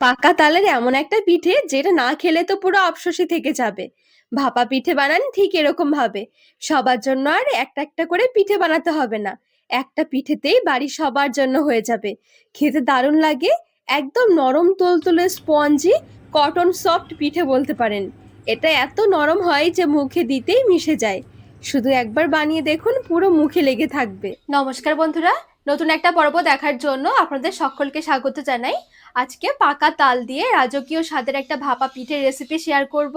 পাকা তালের এমন একটা পিঠে যেটা না খেলে তো পুরো অপশসই থেকে যাবে। ভাপা পিঠে বানান ঠিক এরকম ভাবে। সবার জন্য আর একটা একটা করে পিঠে বানাতে হবে না, একটা পিঠেতেই বাড়ির সবার জন্য হয়ে যাবে। খেতে দারুণ লাগে, একদম নরম তুলতুলে স্পঞ্জি কটন সফট পিঠে বলতে পারেন। এটা এত নরম হয় যে মুখে দিতেই মিশে যায়। শুধু একবার বানিয়ে দেখুন, পুরো মুখে লেগে থাকবে। নমস্কার বন্ধুরা, নতুন একটা পর্ব দেখার জন্য আপনাদের সকলকে স্বাগত জানাই। আজকে পাকা তাল দিয়ে রাজকীয় স্বাদের একটা ভাপা পিঠের রেসিপি শেয়ার করব।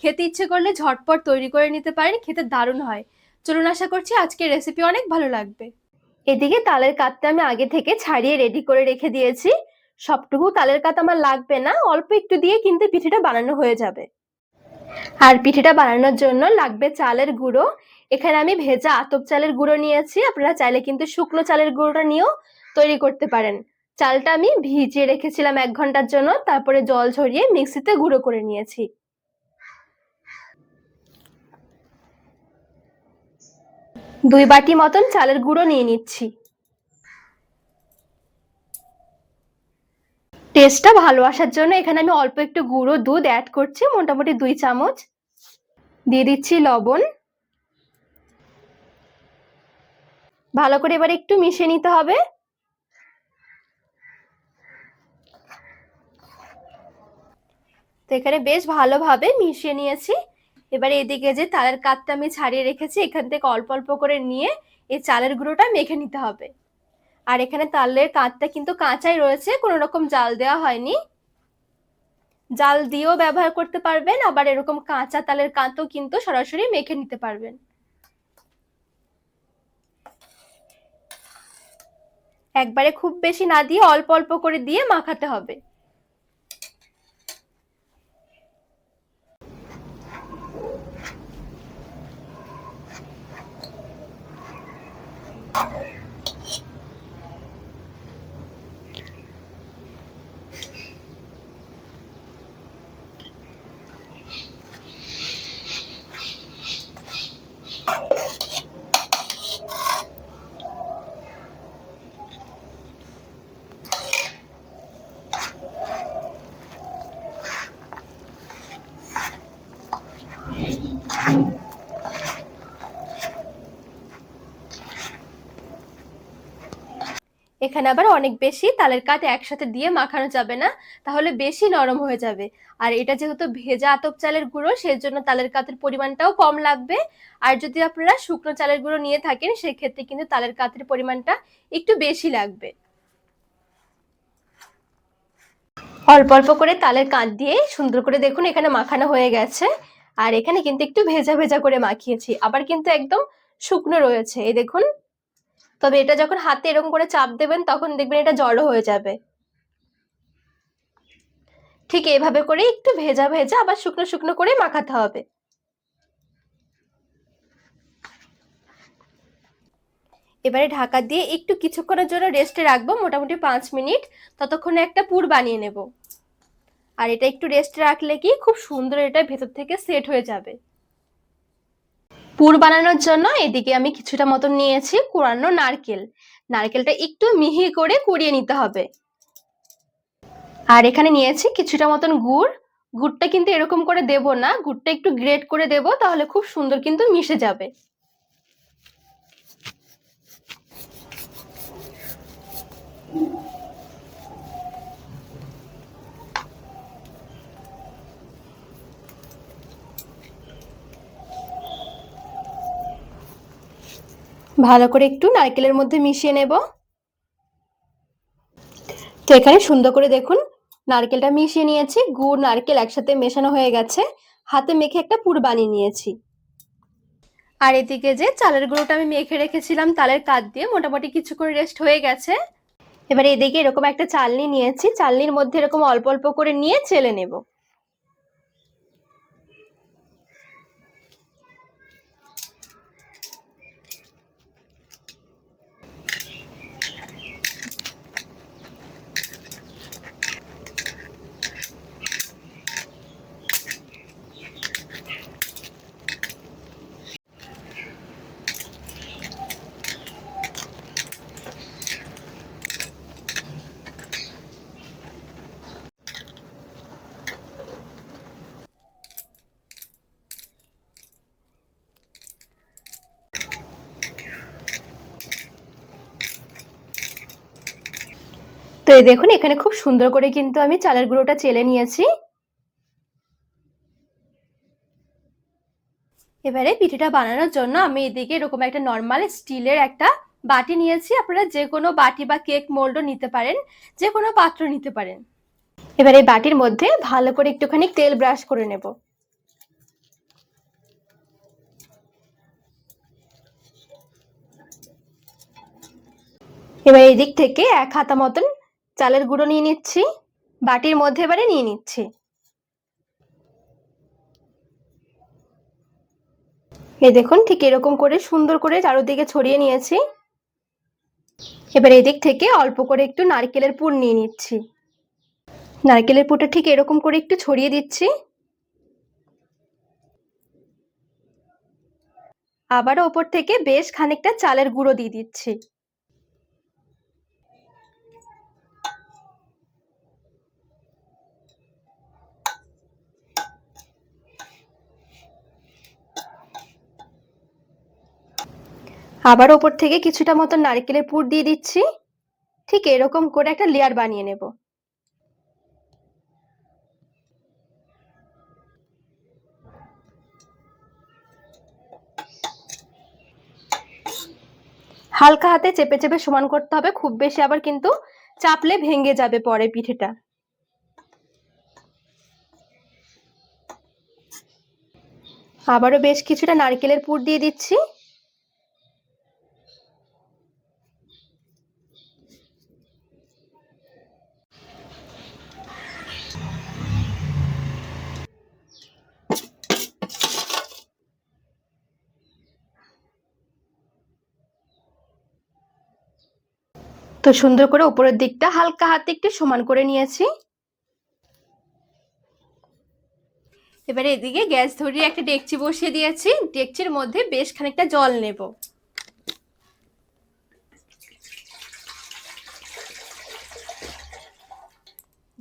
খেতে ইচ্ছে করলে ঝটপট তৈরি করে নিতে পারেন, খেতে দারুণ হয়। চলুন, আশা করছি আজকের রেসিপি অনেক ভালো লাগবে। এদিকে তালের কাতটা আমি আগে থেকে ছাড়িয়ে রেডি করে রেখে দিয়েছি। সবটুকু তালের কাত আমার লাগবে না, অল্প একটু দিয়ে কিন্তু পিঠেটা বানানো হয়ে যাবে। আর পিঠেটা বানানোর জন্য লাগবে চালের গুঁড়ো। এখানে আমি ভেজা আতপ চালের গুঁড়ো নিয়েছি, আপনারা চাইলে কিন্তু শুকনো চালের গুঁড়োটা নিয়েও তৈরি করতে পারেন। চালটা আমি ভিজিয়ে রেখেছিলাম 1 ঘন্টার জন্য, তারপরে জল ঝরিয়ে মিক্সিতে গুঁড়ো করে নিয়েছি। দুই বাটি মতন চালের গুঁড়ো নিয়ে নিচ্ছি। টেস্টটা ভালো আসার জন্য এখানে আমি অল্প একটু গুঁড়ো দুধ অ্যাড করছি, মোটামুটি 2 চামচ। দিয়ে দিচ্ছি লবণ। ভালো করে এবার একটু মিশিয়ে নিতে হবে। তো এখানে বেশ ভালোভাবে মিশিয়ে নিয়েছি। এবারে এদিকে যে তালের কাতটা আমি ছাড়িয়ে রেখেছি, এখান থেকে অল্প অল্প করে নিয়ে এই চালের গুঁড়োটা মেখে নিতে হবে। আর এখানে তালের কাতটা কিন্তু কাঁচাই রয়েছে, কোনো রকম জাল দেওয়া হয়নি। জাল দিয়েও ব্যবহার করতে পারবেন, আবার এরকম কাঁচা তালের কাতও কিন্তু সরাসরি মেখে নিতে পারবেন। একবারে খুব বেশি না দিয়ে অল্প অল্প করে দিয়ে মাখাতে হবে। এখানে আবার অনেক বেশি তালের কাত একসাথে দিয়ে মাখানো যাবে না, তাহলে বেশি নরম হয়ে যাবে। আর এটা যেহেতু ভেজা আতপ চালের গুঁড়ো, সেজন্য তালের কাতের পরিমাণটাও কম লাগবে। আর যদি আপনারা শুকনো চালের গুঁড়ো নিয়ে থাকেন, সেক্ষেত্রে কিন্তু তালের কাতের পরিমাণটা একটু বেশি লাগবে। অল্প অল্প করে তালের কাত দিয়ে সুন্দর করে দেখুন এখানে মাখানো হয়ে গেছে। আর এখানে কিন্তু একটু ভেজা ভেজা করে মাখিয়েছি, আবার কিন্তু একদম শুকনো রয়েছে, এই দেখুন। তবে এটা যখন হাতে এরকম করে চাপ দেবেন, তখন দেখবেন এটা জড়ো হয়ে যাবে। ঠিক এইভাবে করে একটু ভেজা ভেজা আবার শুকনো শুকনো করে মাখাতে হবে। এবারে ঢাকা দিয়ে একটু কিছুক্ষণের জন্য রেস্টে রাখবো, মোটামুটি 5 মিনিট। ততক্ষণে একটা পুর বানিয়ে নেব। আর এটা একটু রেস্টে রাখলে কি খুব সুন্দর এটা ভেতর থেকে সেট হয়ে যাবে। পুর বানানোর জন্য এদিকে আমি কিছুটা মতন নিয়েছি কোরানো নারকেল। নারকেলটা একটু মিহি করে কুড়িয়ে নিতে হবে। আর এখানে নিয়েছি কিছুটা মতন গুড়। গুড়টা কিন্তু এরকম করে দেব না, গুড়টা একটু গ্রেট করে দেব, তাহলে খুব সুন্দর কিন্তু মিশে যাবে। ভালো করে একটু নারকেলের মধ্যে মিশিয়ে নেব। তো এখানে সুন্দর করে দেখুন নারকেলটা মিশিয়ে নিয়েছি, গুড় নারকেল একসাথে মেশানো হয়ে গেছে। হাতে মেখে একটা পুর বানিয়ে নিয়েছি। আর এদিকে যে চালের গুঁড়োটা আমি মেখে রেখেছিলাম তালের কাত দিয়ে, মোটামুটি কিছুক্ষণ রেস্ট হয়ে গেছে। এবারে এদিকে এরকম একটা চালনি নিয়েছি, চালনির মধ্যে এরকম অল্প অল্প করে নিয়ে চেলে নেব। তো এই দেখুন এখানে খুব সুন্দর করে কিন্তু আমি চালের গুঁড়োটা চেলে নিয়েছি। এবারে পিঠেটা বানানোর জন্য আমি এদিকে এরকম একটা নর্মাল স্টিলের একটা বাটি নিয়েছি। আপনারা যে কোনো বাটি বা কেক মোল্ডও নিতে পারেন, যে কোনো পাত্র নিতে পারেন। এবার এই বাটির মধ্যে ভালো করে একটুখানি তেল ব্রাশ করে নেব। এবার এই দিক থেকে 1 হাতা মতন চালের গুঁড়ো নিয়ে নিচ্ছি, বাটির মধ্যে এবারে নিয়ে নিচ্ছি। এই দেখুন ঠিক এরকম করে সুন্দর করে চারদিকে ছড়িয়ে নিয়েছি। এবার এই দিক থেকে অল্প করে একটু নারকেলের পুর নিয়ে নিচ্ছি। নারকেলের পুরটা ঠিক এরকম করে একটু ছড়িয়ে দিচ্ছি। আবারও ওপর থেকে বেশ খানিকটা চালের গুঁড়ো দিয়ে দিচ্ছি। আবার ওপর থেকে কিছুটা মতো নারকেলের পুর দিয়ে দিচ্ছি। ঠিক এরকম করে একটা লেয়ার বানিয়ে নেব। হালকা হাতে চেপে চেপে সমান করতে হবে, খুব বেশি আবার কিন্তু চাপলে ভেঙে যাবে পরে পিঠেটা। আবারও বেশ কিছুটা নারকেলের পুর দিয়ে দিচ্ছি। তো সুন্দর করে উপরের দিকটা হালকা হাতে একটু সমান করে নিয়েছি। এবারে এদিকে গ্যাস ধরিয়ে একটা ডেকচি বসিয়ে দিয়েছি। ডেকচির মধ্যে বেশ খানিকটা জল নেব।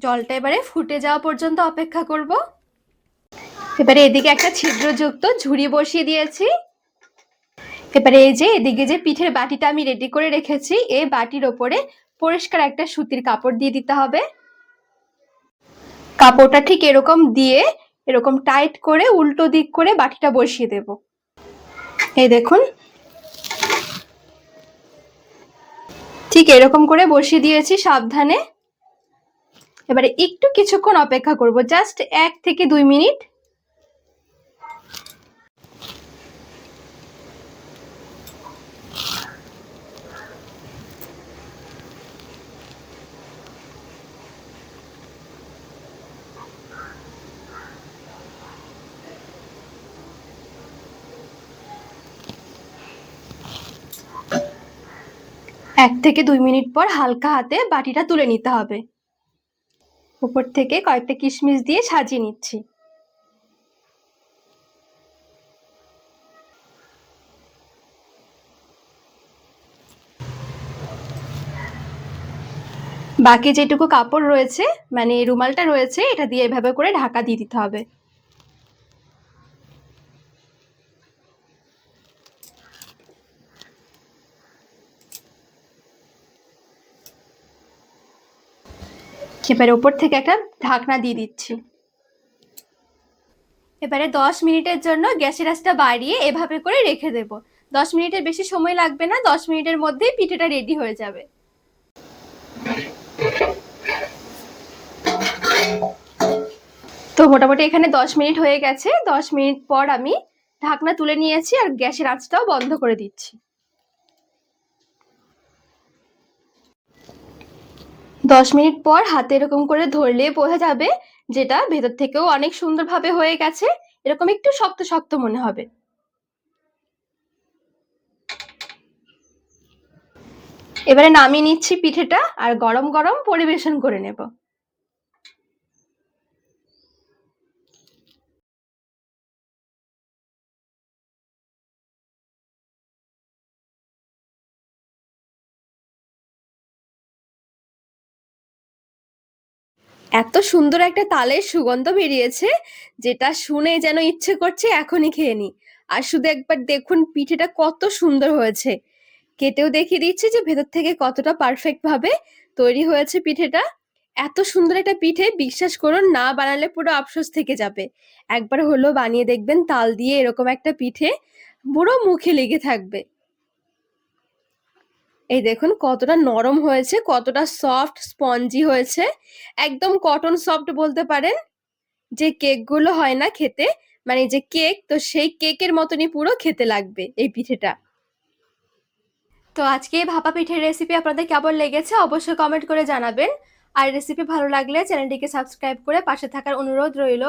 জলটা এবারে ফুটে যাওয়া পর্যন্ত অপেক্ষা করব। এবারে এদিকে একটা ছিদ্রযুক্ত ঝুড়ি বসিয়ে দিয়েছি। এবারে এই যে এদিকে যে পিঠের বাটিটা আমি রেডি করে রেখেছি, এই বাটির ওপরে পরিষ্কার একটা সুতির কাপড় দিয়ে দিতে হবে। কাপড়টা ঠিক এরকম দিয়ে এরকম টাইট করে উল্টো দিক করে বাটিটা বসিয়ে দেব। এই দেখুন ঠিক এরকম করে বসিয়ে দিয়েছি সাবধানে। এবারে একটু কিছুক্ষণ অপেক্ষা করব, জাস্ট 1 থেকে 2 মিনিট। এক থেকে 2 মিনিট পর হালকা হাতে বাটিটা তুলে নিতে হবে। উপর থেকে কয়েকটা কিশমিশ দিয়ে সাজিয়ে নিচ্ছি। বাকি যেটুকু কাপড় রয়েছে মানে রুমালটা রয়েছে, এটা দিয়ে এভাবে করে ঢাকা দিয়ে দিতে হবে। এবারে উপর থেকে একটা ঢাকনা দিয়ে দিচ্ছি। এবারে 10 মিনিটের জন্য গ্যাসের আঁচটা বাড়িয়ে এভাবে করে রেখে দেব। 10 মিনিটের বেশি সময় লাগবে না, 10 মিনিটের মধ্যেই পিঠেটা রেডি হয়ে যাবে। তো মোটামুটি এখানে 10 মিনিট হয়ে গেছে। 10 মিনিট পর আমি ঢাকনা তুলে নিয়েছি আর গ্যাসের আঁচটাও বন্ধ করে দিচ্ছি। 10 মিনিট পর হাতে এরকম করে ধরলে বোঝা যাবে যেটা ভেতর থেকেও অনেক সুন্দরভাবে হয়ে গেছে। এরকম একটু শক্ত শক্ত মনে হবে। এবারে নামিয়ে নিচ্ছি পিঠেটা আর গরম গরম পরিবেশন করে নেব। এত সুন্দর একটা তালের সুগন্ধ বেরিয়েছে, যেটা শুনে যেন ইচ্ছে করছে এখনই খেয়ে নি। আর শুধু একবার দেখুন পিঠেটা কত সুন্দর হয়েছে। কেটেও দেখিয়ে দিচ্ছি যে ভেতর থেকে কতটা পারফেক্ট ভাবে তৈরি হয়েছে পিঠেটা। এত সুন্দর একটা পিঠে বিশ্বাস করুন না বানালে পুরো আফসোস থেকে যাবে। একবার হলো বানিয়ে দেখবেন তাল দিয়ে এরকম একটা পিঠে, পুরো মুখে লেগে থাকবে। এই দেখুন কতটা নরম হয়েছে, কতটা সফট স্পঞ্জি হয়েছে, একদম কটন সফট বলতে পারেন। যে কেকগুলো হয় না খেতে, মানে যে কেক, তো সেই কেকের মতনই পুরো খেতে লাগবে এই পিঠেটা। তো আজকে এই ভাপা পিঠের রেসিপি আপনাদের কেমন লেগেছে অবশ্যই কমেন্ট করে জানাবেন। আর রেসিপি ভালো লাগলে চ্যানেলটিকে সাবস্ক্রাইব করে পাশে থাকার অনুরোধ রইল।